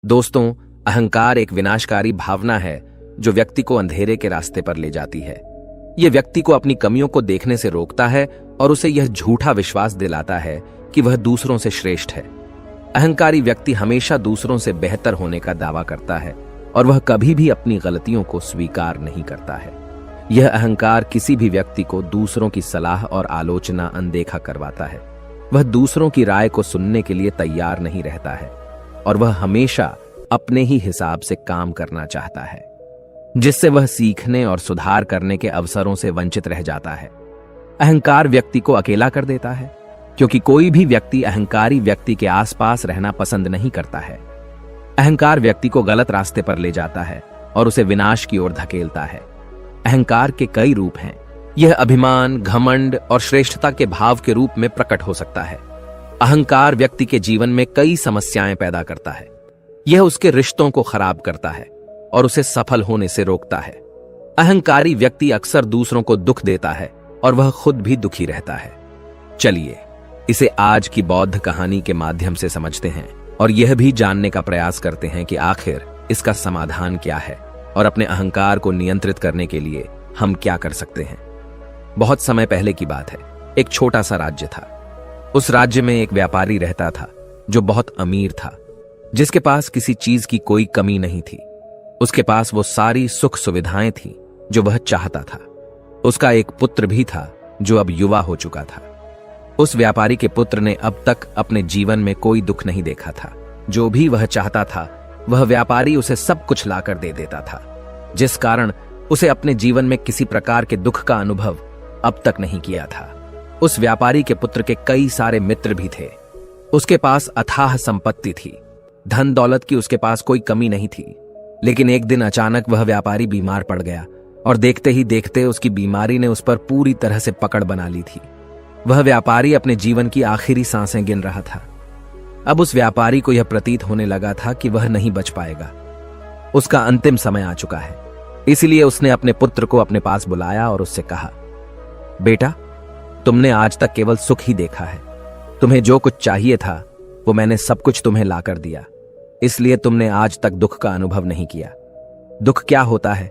दोस्तों, अहंकार एक विनाशकारी भावना है जो व्यक्ति को अंधेरे के रास्ते पर ले जाती है। यह व्यक्ति को अपनी कमियों को देखने से रोकता है और उसे यह झूठा विश्वास दिलाता है कि वह दूसरों से श्रेष्ठ है। अहंकारी व्यक्ति हमेशा दूसरों से बेहतर होने का दावा करता है और वह कभी भी अपनी गलतियों को स्वीकार नहीं करता है। यह अहंकार किसी भी व्यक्ति को दूसरों की सलाह और आलोचना अनदेखा करवाता है। वह दूसरों की राय को सुनने के लिए तैयार नहीं रहता है और वह हमेशा अपने ही हिसाब से काम करना चाहता है, जिससे वह सीखने और सुधार करने के अवसरों से वंचित रह जाता है। अहंकार व्यक्ति को अकेला कर देता है, क्योंकि कोई भी व्यक्ति अहंकारी व्यक्ति के आसपास रहना पसंद नहीं करता है। अहंकार व्यक्ति को गलत रास्ते पर ले जाता है और उसे विनाश की ओर धकेलता है। अहंकार के कई रूप हैं। यह अभिमान, घमंड और श्रेष्ठता के भाव के रूप में प्रकट हो सकता है। अहंकार व्यक्ति के जीवन में कई समस्याएं पैदा करता है। यह उसके रिश्तों को खराब करता है और उसे सफल होने से रोकता है। अहंकारी व्यक्ति अक्सर दूसरों को दुख देता है और वह खुद भी दुखी रहता है। चलिए इसे आज की बौद्ध कहानी के माध्यम से समझते हैं और यह भी जानने का प्रयास करते हैं कि आखिर इसका समाधान क्या है और अपने अहंकार को नियंत्रित करने के लिए हम क्या कर सकते हैं। बहुत समय पहले की बात है। एक छोटा सा राज्य था। उस राज्य में एक व्यापारी रहता था जो बहुत अमीर था, जिसके पास किसी चीज की कोई कमी नहीं थी। उसके पास वो सारी सुख सुविधाएं थी जो वह चाहता था। उसका एक पुत्र भी था जो अब युवा हो चुका था। उस व्यापारी के पुत्र ने अब तक अपने जीवन में कोई दुख नहीं देखा था। जो भी वह चाहता था वह व्यापारी उसे सब कुछ लाकर दे देता था, जिस कारण उसे अपने जीवन में किसी प्रकार के दुख का अनुभव अब तक नहीं किया था। उस व्यापारी के पुत्र के कई सारे मित्र भी थे। उसके पास अथाह संपत्ति थी। धन दौलत की उसके पास कोई कमी नहीं थी। लेकिन एक दिन अचानक वह व्यापारी बीमार पड़ गया और देखते ही देखते उसकी बीमारी ने उस पर पूरी तरह से पकड़ बना ली थी। वह व्यापारी अपने जीवन की आखिरी सांसें गिन रहा था। अब उस व्यापारी को यह प्रतीत होने लगा था कि वह नहीं बच पाएगा। उसका अंतिम समय आ चुका है। इसलिए उसने अपने पुत्र को अपने पास बुलाया और उससे कहा, बेटा, तुमने आज तक केवल सुख ही देखा है। तुम्हें जो कुछ चाहिए था वो मैंने सब कुछ तुम्हें लाकर दिया, इसलिए तुमने आज तक दुख का अनुभव नहीं किया। दुख क्या होता है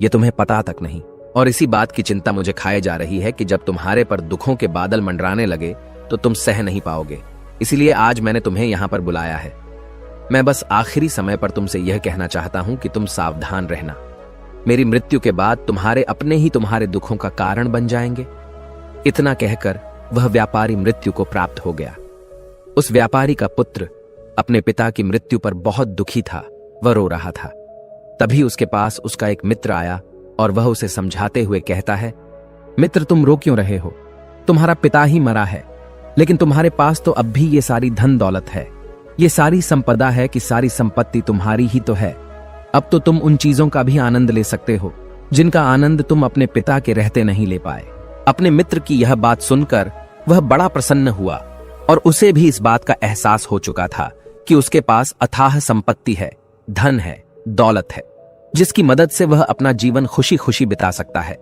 ये तुम्हें पता तक नहीं, और इसी बात की चिंता मुझे खाए जा रही है कि जब तुम्हारे पर दुखों के बादल मंडराने लगे तो तुम सह नहीं पाओगे। इसलिए आज मैंने तुम्हें यहां पर बुलाया है। मैं बस आखिरी समय पर तुमसे यह कहना चाहता हूं कि तुम सावधान रहना। मेरी मृत्यु के बाद तुम्हारे अपने ही तुम्हारे दुखों का कारण बन जाएंगे। इतना कहकर वह व्यापारी मृत्यु को प्राप्त हो गया। उस व्यापारी का पुत्र अपने पिता की मृत्यु पर बहुत दुखी था। वह रो रहा था। तभी उसके पास उसका एक मित्र आया और वह उसे समझाते हुए कहता है, मित्र, तुम रो क्यों रहे हो? तुम्हारा पिता ही मरा है, लेकिन तुम्हारे पास तो अब भी ये सारी धन दौलत है। ये सारी संपदा है कि सारी संपत्ति तुम्हारी ही तो है। अब तो तुम उन चीजों का भी आनंद ले सकते हो जिनका आनंद तुम अपने पिता के रहते नहीं ले पाए। अपने मित्र की यह बात सुनकर वह बड़ा प्रसन्न हुआ और उसे भी इस बात का एहसास हो चुका था कि उसके पास अथाह संपत्ति है, धन है, दौलत है, जिसकी मदद से वह अपना जीवन खुशी खुशी बिता सकता है।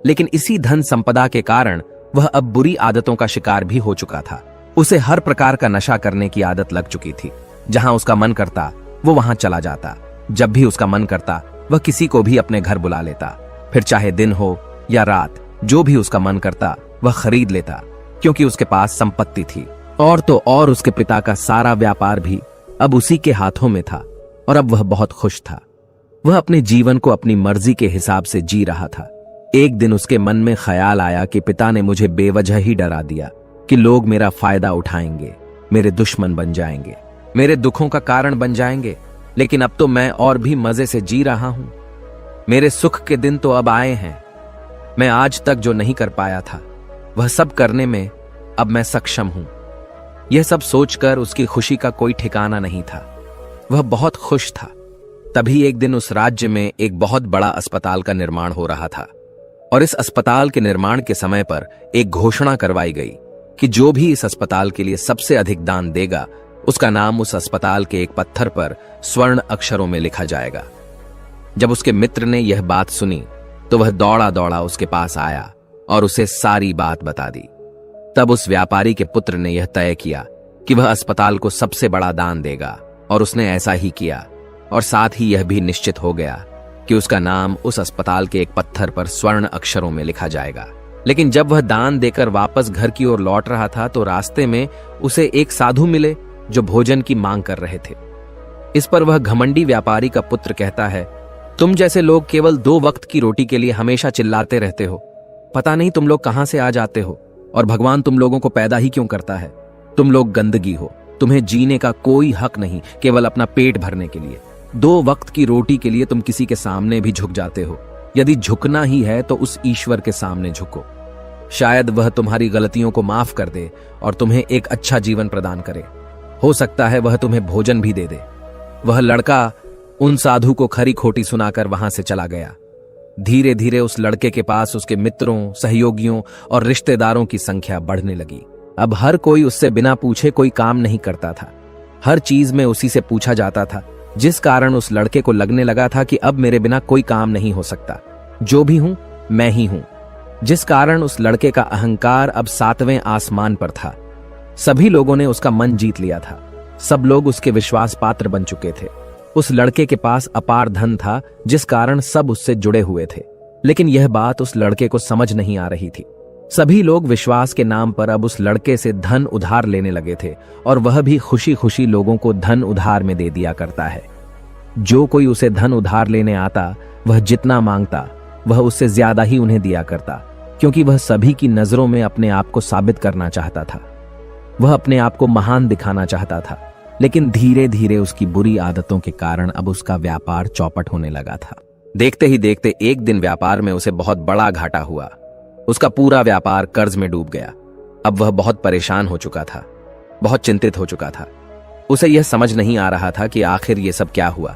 लेकिन इसी धन संपदा के कारण वह अब बुरी आदतों का शिकार भी हो चुका था। उसे हर प्रकार का नशा करने की आदत लग चुकी थी। जहां उसका मन करता वो वहां चला जाता। जब भी उसका मन करता वह किसी को भी अपने घर बुला लेता। फिर चाहे दिन हो या रात, जो भी उसका मन करता वह खरीद लेता, क्योंकि उसके पास संपत्ति थी। और तो और उसके पिता का सारा व्यापार भी अब उसी के हाथों में था और अब वह बहुत खुश था। वह अपने जीवन को अपनी मर्जी के हिसाब से जी रहा था। एक दिन उसके मन में ख्याल आया कि पिता ने मुझे बेवजह ही डरा दिया कि लोग मेरा फायदा उठाएंगे, मेरे दुश्मन बन जाएंगे, मेरे दुखों का कारण बन जाएंगे। लेकिन अब तो मैं और भी मजे से जी रहा हूं। मेरे सुख के दिन तो अब आए हैं। मैं आज तक जो नहीं कर पाया था वह सब करने में अब मैं सक्षम हूं। यह सब सोचकर उसकी खुशी का कोई ठिकाना नहीं था। वह बहुत खुश था। तभी एक दिन उस राज्य में एक बहुत बड़ा अस्पताल का निर्माण हो रहा था और इस अस्पताल के निर्माण के समय पर एक घोषणा करवाई गई कि जो भी इस अस्पताल के लिए सबसे अधिक दान देगा उसका नाम उस अस्पताल के एक पत्थर पर स्वर्ण अक्षरों में लिखा जाएगा। जब उसके मित्र ने यह बात सुनी तो वह दौड़ा दौड़ा उसके पास आया और उसे सारी बात बता दी। तब उस व्यापारी के पुत्र ने यह तय किया कि वह अस्पताल को सबसे बड़ा दान देगा और उसने ऐसा ही किया, और साथ ही यह भी निश्चित हो गया कि उसका नाम उस अस्पताल के एक पत्थर पर स्वर्ण अक्षरों में लिखा जाएगा। लेकिन जब वह दान देकर वापस घर की ओर लौट रहा था तो रास्ते में उसे एक साधु मिले जो भोजन की मांग कर रहे थे। इस पर वह घमंडी व्यापारी का पुत्र कहता है, तुम जैसे लोग केवल 2 वक्त की रोटी के लिए हमेशा चिल्लाते रहते हो। पता नहीं तुम लोग कहां से आ जाते हो और भगवान तुम लोगों को पैदा ही क्यों करता है। तुम लोग गंदगी हो, तुम्हें जीने का कोई हक नहीं, केवल अपना पेट भरने के लिए। 2 वक्त की रोटी के लिए तुम किसी के सामने भी झुक जाते हो। यदि झुकना ही है तो उस ईश्वर के सामने झुको। शायद वह तुम्हारी गलतियों को माफ कर दे और तुम्हें एक अच्छा जीवन प्रदान करे। हो सकता है वह तुम्हें भोजन भी दे दे। वह लड़का उन साधु को खरी खोटी सुनाकर वहां से चला गया। धीरे धीरे उस लड़के के पास उसके मित्रों, सहयोगियों और रिश्तेदारों की संख्या बढ़ने लगी। अब हर कोई उससे बिना पूछे कोई काम नहीं करता था। हर चीज में उसी से पूछा जाता था, जिस कारण उस लड़के को लगने लगा था कि अब मेरे बिना कोई काम नहीं हो सकता। जो भी हूं मैं ही हूं। जिस कारण उस लड़के का अहंकार अब 7वें आसमान पर था। सभी लोगों ने उसका मन जीत लिया था। सब लोग उसके विश्वास पात्र बन चुके थे। उस लड़के के पास अपार धन था, जिस कारण सब उससे जुड़े हुए थे। लेकिन यह बात उस लड़के को समझ नहीं आ रही थी। सभी लोग विश्वास के नाम पर अब उस लड़के से धन उधार लेने लगे थे, और वह भी खुशी खुशी लोगों को धन उधार में दे दिया करता है। जो कोई उसे धन उधार लेने आता, वह जितना मांगता वह उससे ज्यादा ही उन्हें दिया करता, क्योंकि वह सभी की नजरों में अपने आप को साबित करना चाहता था। वह अपने आप को महान दिखाना चाहता था। लेकिन धीरे धीरे उसकी बुरी आदतों के कारण अब उसका व्यापार चौपट होने लगा था। देखते ही देखते एक दिन व्यापार में उसे बहुत बड़ा घाटा हुआ। उसका पूरा व्यापार कर्ज में डूब गया। अब वह बहुत परेशान हो चुका था, बहुत चिंतित हो चुका था। उसे यह समझ नहीं आ रहा था कि आखिर ये सब क्या हुआ।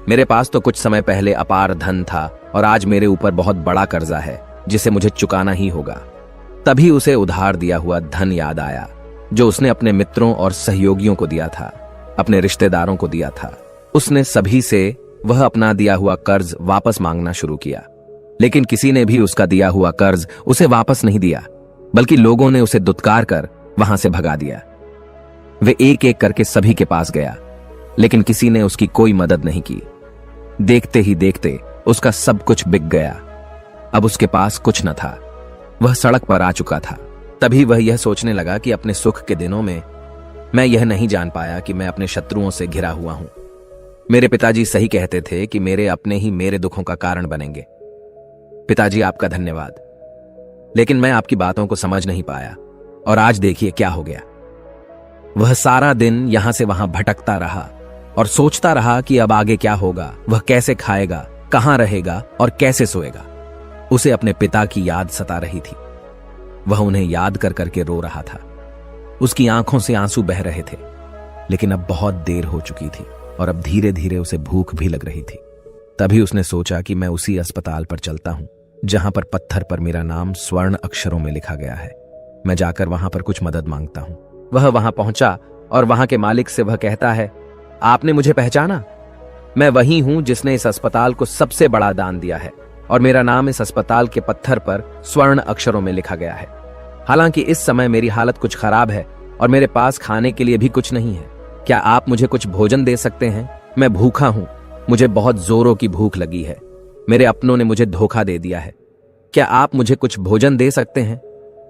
मेरे पास तो कुछ समय पहले अपार धन था और आज मेरे ऊपर बहुत बड़ा कर्जा है जिसे मुझे चुकाना ही होगा। तभी उसे उधार दिया हुआ धन याद आया, जो उसने अपने मित्रों और सहयोगियों को दिया था, अपने रिश्तेदारों को दिया था। उसने सभी से वह अपना दिया हुआ कर्ज वापस मांगना शुरू किया। लेकिन किसी ने भी उसका दिया हुआ कर्ज उसे वापस नहीं दिया, बल्कि लोगों ने उसे दुत्कार कर वहां से भगा दिया। वे एक एक करके सभी के पास गया, लेकिन किसी ने उसकी कोई मदद नहीं की। देखते ही देखते उसका सब कुछ बिक गया। अब उसके पास कुछ न था। वह सड़क पर आ चुका था। तभी वह यह सोचने लगा कि अपने सुख के दिनों में मैं यह नहीं जान पाया कि मैं अपने शत्रुओं से घिरा हुआ हूं। मेरे पिताजी सही कहते थे कि मेरे अपने ही मेरे दुखों का कारण बनेंगे। पिताजी, आपका धन्यवाद। लेकिन मैं आपकी बातों को समझ नहीं पाया, और आज देखिए क्या हो गया। वह सारा दिन यहां से वहां भटकता रहा और सोचता रहा कि अब आगे क्या होगा, वह कैसे खाएगा, कहां रहेगा और कैसे सोएगा। उसे अपने पिता की याद सता रही थी। वह उन्हें याद कर करके रो रहा था। उसकी आंखों से आंसू बह रहे थे। लेकिन अब बहुत देर हो चुकी थी और अब धीरे धीरे उसे भूख भी लग रही थी। तभी उसने सोचा कि मैं उसी अस्पताल पर चलता हूं जहां पर पत्थर पर मेरा नाम स्वर्ण अक्षरों में लिखा गया है। मैं जाकर वहां पर कुछ मदद मांगता हूं। वह वहां पहुंचा और वहां के मालिक से वह कहता है, आपने मुझे पहचाना? मैं वही हूं जिसने इस अस्पताल को सबसे बड़ा दान दिया है, और मेरा नाम इस अस्पताल के पत्थर पर स्वर्ण अक्षरों में लिखा गया है। हालांकि इस समय मेरी हालत कुछ खराब है और मेरे पास खाने के लिए भी कुछ नहीं है। क्या आप मुझे कुछ भोजन दे सकते हैं? मैं भूखा हूं। मुझे बहुत जोरों की भूख लगी है। मेरे अपनों ने मुझे धोखा दे दिया है। क्या आप मुझे कुछ भोजन दे सकते हैं?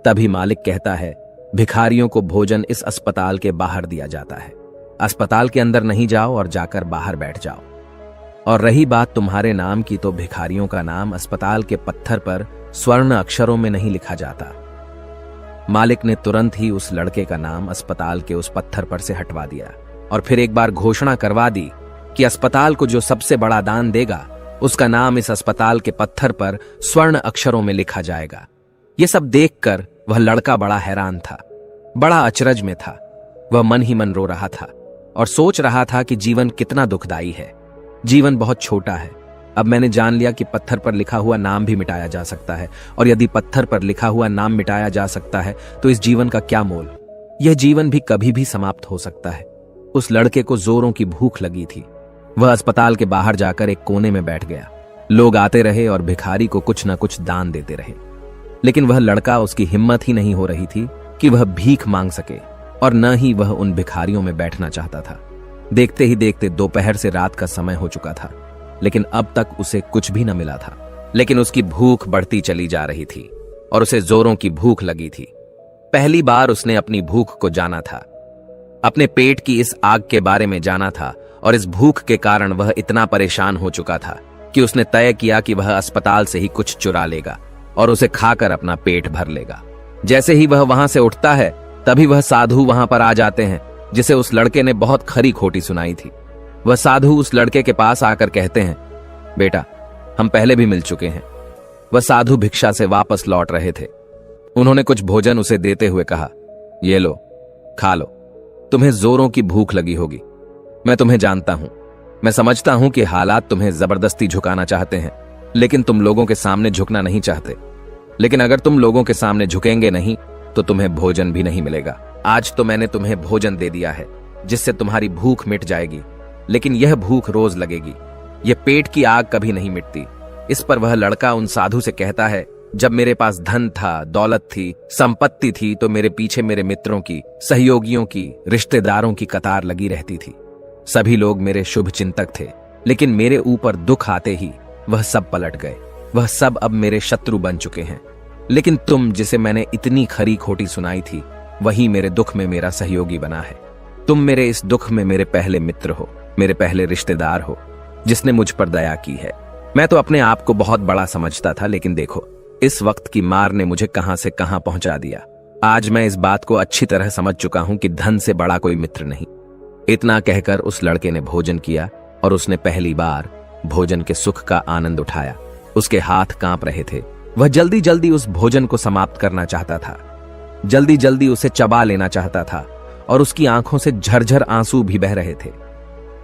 तभी मालिक कहता है, भिखारियों को भोजन इस अस्पताल के बाहर दिया जाता है। अस्पताल के अंदर नहीं जाओ और जाकर बाहर बैठ जाओ। और रही बात तुम्हारे नाम की, तो भिखारियों का नाम अस्पताल के पत्थर पर स्वर्ण अक्षरों में नहीं लिखा जाता। मालिक ने तुरंत ही उस लड़के का नाम अस्पताल के उस पत्थर पर से हटवा दिया और फिर एक बार घोषणा करवा दी कि अस्पताल को जो सबसे बड़ा दान देगा, उसका नाम इस अस्पताल के पत्थर पर स्वर्ण अक्षरों में लिखा जाएगा। ये सब देखकर वह लड़का बड़ा हैरान था, बड़ा अचरज में था। वह मन ही मन रो रहा था और सोच रहा था कि जीवन कितना दुखदाई है। जीवन बहुत छोटा है। अब मैंने जान लिया कि पत्थर पर लिखा हुआ नाम भी मिटाया जा सकता है, और यदि पत्थर पर लिखा हुआ नाम मिटाया जा सकता है तो इस जीवन का क्या मोल। यह जीवन भी कभी भी समाप्त हो सकता है। उस लड़के को जोरों की भूख लगी थी। वह अस्पताल के बाहर जाकर एक कोने में बैठ गया। लोग आते रहे और भिखारी को कुछ न कुछ दान देते रहे, लेकिन वह लड़का, उसकी हिम्मत ही नहीं हो रही थी कि वह भीख मांग सके, और न ही वह उन भिखारियों में बैठना चाहता था। देखते ही देखते दोपहर से रात का समय हो चुका था, लेकिन अब तक उसे कुछ भी न मिला था। लेकिन उसकी भूख बढ़ती चली जा रही थी और उसे जोरों की भूख लगी थी। पहली बार उसने अपनी भूख को जाना था, अपने पेट की इस आग के बारे में जाना था, और इस भूख के कारण वह इतना परेशान हो चुका था कि उसने तय किया कि वह अस्पताल से ही कुछ चुरा लेगा और उसे खाकर अपना पेट भर लेगा। जैसे ही वह वहां से उठता है, तभी वह साधु वहां पर आ जाते हैं, जिसे उस लड़के ने बहुत खरी खोटी सुनाई थी। वह साधु उस लड़के के पास आकर कहते हैं, बेटा, हम पहले भी मिल चुके हैं। वह साधु भिक्षा से वापस लौट रहे थे। उन्होंने कुछ भोजन उसे देते हुए कहा, ये लो, खा लो, तुम्हें जोरों की भूख लगी होगी। मैं तुम्हें जानता हूं, मैं समझता हूं कि हालात तुम्हें जबरदस्ती झुकाना चाहते हैं, लेकिन तुम लोगों के सामने झुकना नहीं चाहते। लेकिन अगर तुम लोगों के सामने झुकेंगे नहीं तो तुम्हें भोजन भी नहीं मिलेगा। आज तो मैंने तुम्हें भोजन दे दिया है, जिससे तुम्हारी भूख मिट जाएगी, लेकिन यह भूख रोज लगेगी। यह पेट की आग कभी नहीं मिटती। इस पर वह लड़का उन साधु से कहता है, जब मेरे पास धन था, दौलत थी, संपत्ति थी, तो मेरे पीछे मेरे मित्रों की, सहयोगियों की, रिश्तेदारों की कतार लगी रहती थी। सभी लोग मेरे शुभ चिंतक थे, लेकिन मेरे ऊपर दुख आते ही वह सब पलट गए। वह सब अब मेरे शत्रु बन चुके हैं। लेकिन तुम, जिसे मैंने इतनी खरी खोटी सुनाई थी, वही मेरे दुख में मेरा सहयोगी बना है। तुम मेरे इस दुख में मेरे पहले मित्र हो, मेरे पहले रिश्तेदार हो, जिसने मुझ पर दया की है। मैं तो अपने आप को बहुत बड़ा समझता था, लेकिन देखो, इस वक्त की मार ने मुझे कहां से कहां पहुंचा दिया। आज मैं इस बात को अच्छी तरह समझ चुका हूं कि धन से बड़ा कोई मित्र नहीं। इतना कहकर उस लड़के ने भोजन किया और उसने पहली बार भोजन के सुख का आनंद उठाया। उसके हाथ कांप रहे थे। वह जल्दी जल्दी उस भोजन को समाप्त करना चाहता था, जल्दी जल्दी उसे चबा लेना चाहता था, और उसकी आंखों से झरझर आंसू भी बह रहे थे।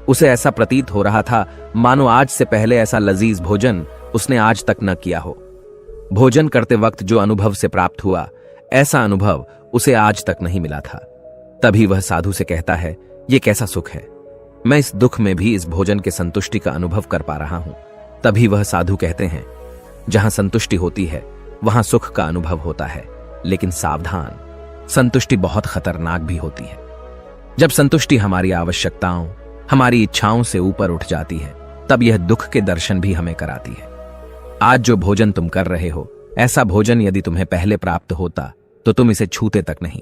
उसे ऐसा प्रतीत हो रहा था मानो आज से पहले ऐसा लजीज भोजन उसने आज तक न किया हो। भोजन करते वक्त जो अनुभव से प्राप्त हुआ, ऐसा अनुभव उसे आज तक नहीं मिला था। तभी वह साधु से कहता है, यह कैसा सुख है, मैं इस दुख में भी इस भोजन के संतुष्टि का अनुभव कर पा रहा हूं। तभी वह साधु कहते हैं, जहां संतुष्टि होती है वहां सुख का अनुभव होता है, लेकिन सावधान, संतुष्टि बहुत खतरनाक भी होती है। जब संतुष्टि हमारी आवश्यकताओं, हमारी इच्छाओं से ऊपर उठ जाती है, तब यह दुख के दर्शन भी हमें कराती है। आज जो भोजन तुम कर रहे हो, ऐसा भोजन यदि तुम्हें पहले प्राप्त होता तो तुम इसे छूते तक नहीं।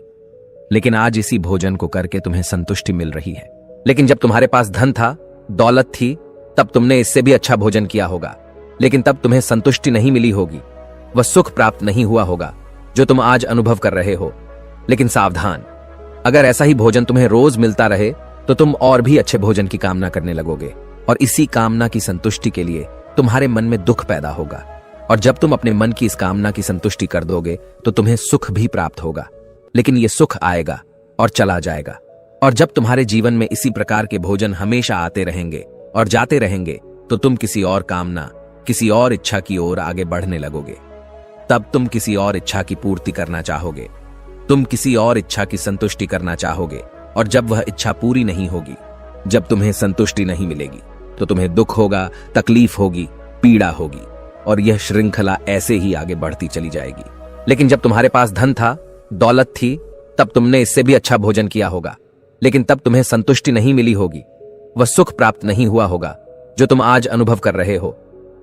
लेकिन आज इसी भोजन को करके तुम्हें संतुष्टि मिल रही है। लेकिन जब तुम्हारे पास धन था, दौलत थी, तब तुमने इससे भी अच्छा भोजन किया होगा, लेकिन तब तुम्हें संतुष्टि नहीं मिली होगी, वह सुख प्राप्त नहीं हुआ होगा जो तुम आज अनुभव कर रहे हो। लेकिन सावधान, अगर ऐसा ही भोजन तुम्हें रोज मिलता रहे तो तुम और भी अच्छे भोजन की कामना करने लगोगे, और इसी कामना की संतुष्टि के लिए तुम्हारे मन में दुख पैदा होगा। और जब तुम अपने मन की इस कामना की संतुष्टि कर दोगे तो तुम्हें सुख भी प्राप्त होगा, लेकिन यह सुख आएगा और चला जाएगा। और जब तुम्हारे जीवन में इसी प्रकार के भोजन हमेशा आते रहेंगे और जाते रहेंगे, तो तुम किसी और कामना, किसी और इच्छा की ओर आगे बढ़ने लगोगे। तब तुम किसी और इच्छा की पूर्ति करना चाहोगे, तुम किसी और इच्छा की संतुष्टि करना चाहोगे, और जब वह इच्छा पूरी नहीं होगी, जब तुम्हें संतुष्टि नहीं मिलेगी, तो तुम्हें दुख होगा, तकलीफ होगी, पीड़ा होगी, और यह श्रृंखला ऐसे ही आगे बढ़ती चली जाएगी। लेकिन जब तुम्हारे पास धन था, दौलत थी, तब तुमने इससे भी अच्छा भोजन किया होगा, लेकिन तब तुम्हें संतुष्टि नहीं मिली होगी, वह सुख प्राप्त नहीं हुआ होगा जो तुम आज अनुभव कर रहे हो।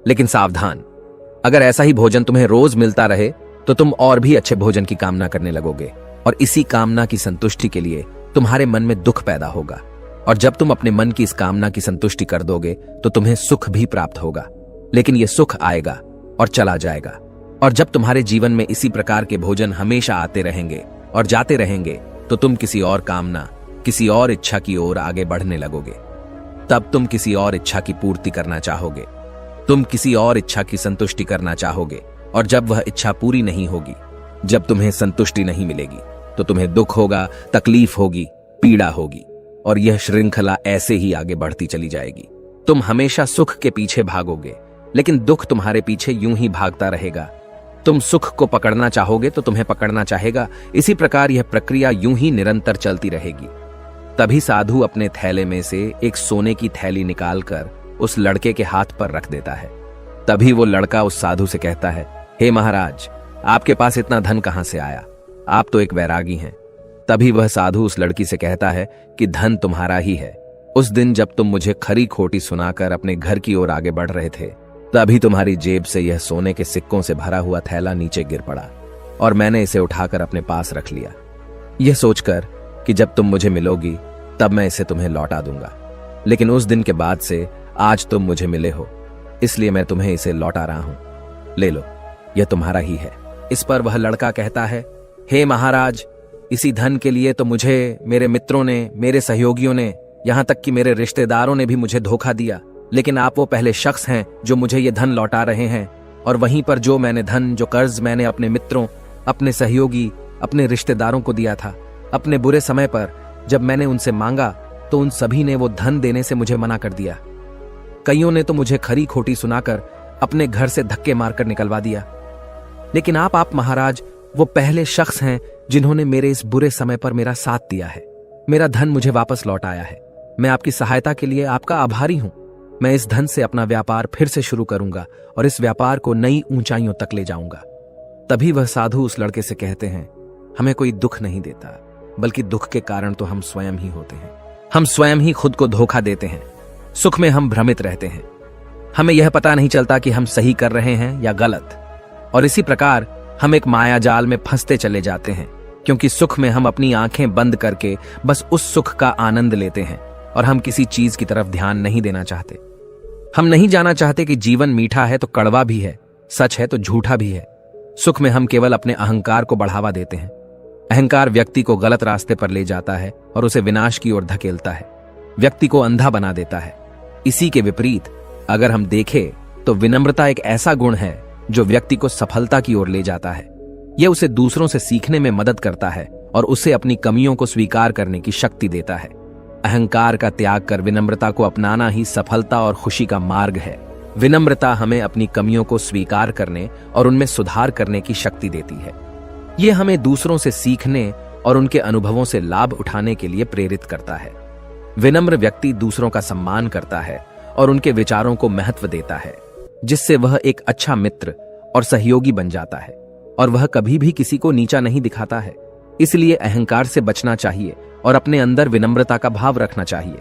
लेकिन सावधान, अगर ऐसा ही भोजन तुम्हें रोज मिलता रहे तो तुम और भी अच्छे भोजन की कामना करने लगोगे, और इसी कामना की संतुष्टि के लिए तुम्हारे मन में दुख पैदा होगा। और जब तुम अपने मन की इस कामना की संतुष्टि कर दोगे तो तुम्हें सुख भी प्राप्त होगा, लेकिन यह सुख आएगा और चला जाएगा। और जब तुम्हारे जीवन में इसी प्रकार के भोजन हमेशा आते रहेंगे और जाते रहेंगे, तो तुम किसी और कामना, किसी और इच्छा की ओर आगे बढ़ने लगोगे। तब तुम किसी और इच्छा की पूर्ति करना चाहोगे, तुम किसी और इच्छा की संतुष्टि करना चाहोगे, और जब वह इच्छा पूरी नहीं होगी, जब तुम्हें संतुष्टि नहीं मिलेगी, तो तुम्हें दुख होगा, तकलीफ होगी, पीड़ा होगी, और यह श्रृंखला ऐसे ही आगे बढ़ती चली जाएगी। तुम हमेशा सुख के पीछे भागोगे, लेकिन दुख तुम्हारे पीछे यूं ही भागता रहेगा। तुम सुख को पकड़ना चाहोगे तो तुम्हें पकड़ना चाहेगा। इसी प्रकार यह प्रक्रिया यूं ही निरंतर चलती रहेगी। तभी साधु अपने थैले में से एक सोने की थैली निकालकर उस लड़के के हाथ पर रख देता है। तभी वो लड़का उस साधु से कहता है, हे महाराज, आपके पास इतना धन कहां से आया? आप तो एक वैरागी हैं। तभी वह साधु उस लड़की से कहता है कि धन तुम्हारा ही है, उस दिन जब तुम मुझे खरी खोटी सुनाकर अपने घर की ओर आगे बढ़ रहे थे, तभी तुम्हारी जेब से यह सोने के सिक्कों से भरा हुआ थैला नीचे गिर पड़ा और मैंने इसे उठाकर अपने पास रख लिया, यह सोचकर कि जब तुम मुझे मिलोगी तब मैं इसे तुम्हें लौटा दूंगा। लेकिन उस दिन के बाद से आज तुम मुझे मिले हो, इसलिए मैं तुम्हें इसे लौटा रहा हूं। ले लो, यह तुम्हारा ही है। इस पर वह लड़का कहता है, हे महाराज, इसी धन के लिए तो मुझे मेरे मित्रों ने, मेरे सहयोगियों ने, यहां तक कि मेरे रिश्तेदारों ने भी मुझे धोखा दिया। लेकिन आप वो पहले शख्स हैं जो मुझे ये धन लौटा रहे हैं, और वहीं पर जो मैंने धन, जो कर्ज मैंने अपने मित्रों, अपने सहयोगी, अपने रिश्तेदारों को दिया था, अपने बुरे समय पर जब मैंने उनसे मांगा तो उन सभी ने वो धन देने से मुझे मना कर दिया। कईयों ने तो मुझे खरी खोटी सुनाकर अपने घर से धक्के मारकर निकलवा दिया। लेकिन आप महाराज वो पहले शख्स हैं जिन्होंने मेरे इस बुरे समय पर मेरा साथ दिया है, मेरा धन मुझे वापस लौट आया है। मैं आपकी सहायता के लिए आपका आभारी हूं। मैं इस धन से अपना व्यापार फिर से शुरू करूंगा और इस व्यापार को नई ऊंचाइयों तक ले जाऊंगा। तभी वह साधु उस लड़के से कहते हैं, हमें कोई दुख नहीं देता, बल्कि दुख के कारण तो हम स्वयं ही होते हैं। हम स्वयं ही खुद को धोखा देते हैं। सुख में हम भ्रमित रहते हैं, हमें यह पता नहीं चलता कि हम सही कर रहे हैं या गलत, और इसी प्रकार हम एक माया जाल में फंसते चले जाते हैं, क्योंकि सुख में हम अपनी आंखें बंद करके बस उस सुख का आनंद लेते हैं और हम किसी चीज की तरफ ध्यान नहीं देना चाहते। हम नहीं जाना चाहते कि जीवन मीठा है तो कड़वा भी है, सच है तो झूठा भी है। सुख में हम केवल अपने अहंकार को बढ़ावा देते हैं। अहंकार व्यक्ति को गलत रास्ते पर ले जाता है और उसे विनाश की ओर धकेलता है, व्यक्ति को अंधा बना देता है। इसी के विपरीत अगर हम देखें तो विनम्रता एक ऐसा गुण है जो व्यक्ति को सफलता की ओर ले जाता है। यह उसे दूसरों से सीखने में मदद करता है और उसे अपनी कमियों को स्वीकार करने की शक्ति देता है। अहंकार का त्याग कर विनम्रता को अपनाना ही सफलता और खुशी का मार्ग है। विनम्रता हमें अपनी कमियों को स्वीकार करने और उनमें सुधार करने की शक्ति देती है। यह हमें दूसरों से सीखने और उनके अनुभवों से लाभ उठाने के लिए प्रेरित करता है। विनम्र व्यक्ति दूसरों का सम्मान करता है और उनके विचारों को महत्व देता है, जिससे वह एक अच्छा मित्र और सहयोगी बन जाता है, और वह कभी भी किसी को नीचा नहीं दिखाता है। इसलिए अहंकार से बचना चाहिए और अपने अंदर विनम्रता का भाव रखना चाहिए।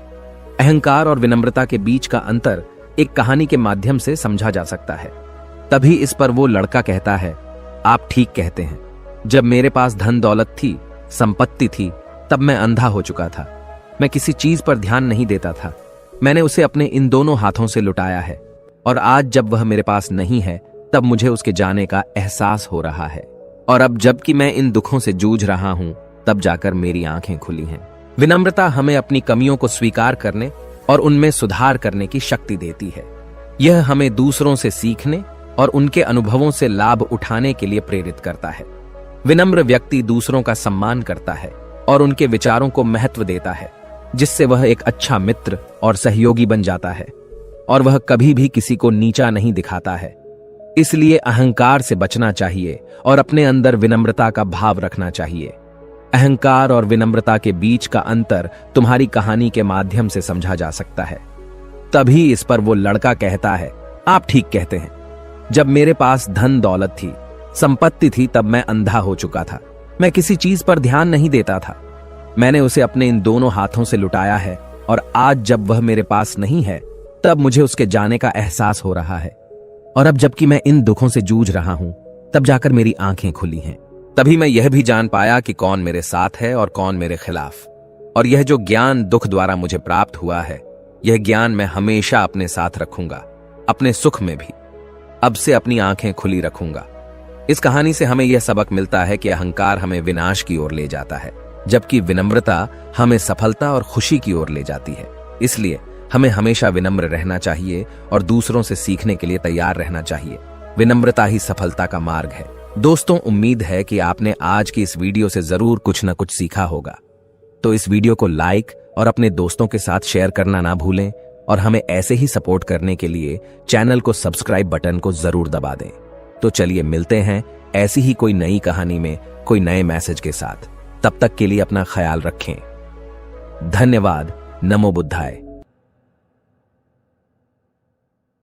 अहंकार और विनम्रता के बीच का अंतर एक कहानी के माध्यम से समझा जा सकता है। तभी इस पर वो लड़का कहता है, आप ठीक कहते हैं, जब मेरे पास धन दौलत थी, संपत्ति थी, तब मैं अंधा हो चुका था। मैं किसी चीज पर ध्यान नहीं देता था। मैंने उसे अपने इन दोनों हाथों से लुटाया है, और आज जब वह मेरे पास नहीं है तब मुझे उसके जाने का एहसास हो रहा है। और अब जबकि मैं इन दुखों से जूझ रहा हूं, तब जाकर मेरी आंखें खुली हैं। विनम्रता हमें अपनी कमियों को स्वीकार करने और उनमें सुधार करने की शक्ति देती है। यह हमें दूसरों से सीखने और उनके अनुभवों से लाभ उठाने के लिए प्रेरित करता है। विनम्र व्यक्ति दूसरों का सम्मान करता है और उनके विचारों को महत्व देता है, जिससे वह एक अच्छा मित्र और सहयोगी बन जाता है, और वह कभी भी किसी को नीचा नहीं दिखाता है। इसलिए अहंकार से बचना चाहिए और अपने अंदर विनम्रता का भाव रखना चाहिए। अहंकार और विनम्रता के बीच का अंतर तुम्हारी कहानी के माध्यम से समझा जा सकता है। तभी इस पर वो लड़का कहता है, आप ठीक कहते हैं, जब मेरे पास धन दौलत थी, संपत्ति थी, तब मैं अंधा हो चुका था। मैं किसी चीज पर ध्यान नहीं देता था। मैंने उसे अपने इन दोनों हाथों से लुटाया है, और आज जब वह मेरे पास नहीं है तब मुझे उसके जाने का एहसास हो रहा है। और अब जबकि मैं इन दुखों से जूझ रहा हूं, तब जाकर मेरी आंखें खुली हैं। तभी मैं यह भी जान पाया कि कौन मेरे साथ है और कौन मेरे खिलाफ। और यह जो ज्ञान दुख द्वारा मुझे प्राप्त हुआ है, यह ज्ञान मैं हमेशा अपने साथ रखूंगा, अपने सुख में भी। अब से अपनी आंखें खुली रखूंगा। इस कहानी से हमें यह सबक मिलता है कि अहंकार हमें विनाश की ओर ले जाता है, जबकि विनम्रता हमें सफलता और खुशी की ओर ले जाती है। इसलिए हमें हमेशा विनम्र रहना चाहिए और दूसरों से सीखने के लिए तैयार रहना चाहिए। विनम्रता ही सफलता का मार्ग है। दोस्तों, उम्मीद है कि आपने आज की इस वीडियो से जरूर कुछ न कुछ सीखा होगा। तो इस वीडियो को लाइक और अपने दोस्तों के साथ शेयर करना ना भूलें, और हमें ऐसे ही सपोर्ट करने के लिए चैनल को सब्सक्राइब बटन को जरूर दबा दें। तो चलिए मिलते हैं ऐसी ही कोई नई कहानी में कोई नए मैसेज के साथ। तब तक के लिए अपना ख्याल रखें। धन्यवाद। नमो बुद्धाय।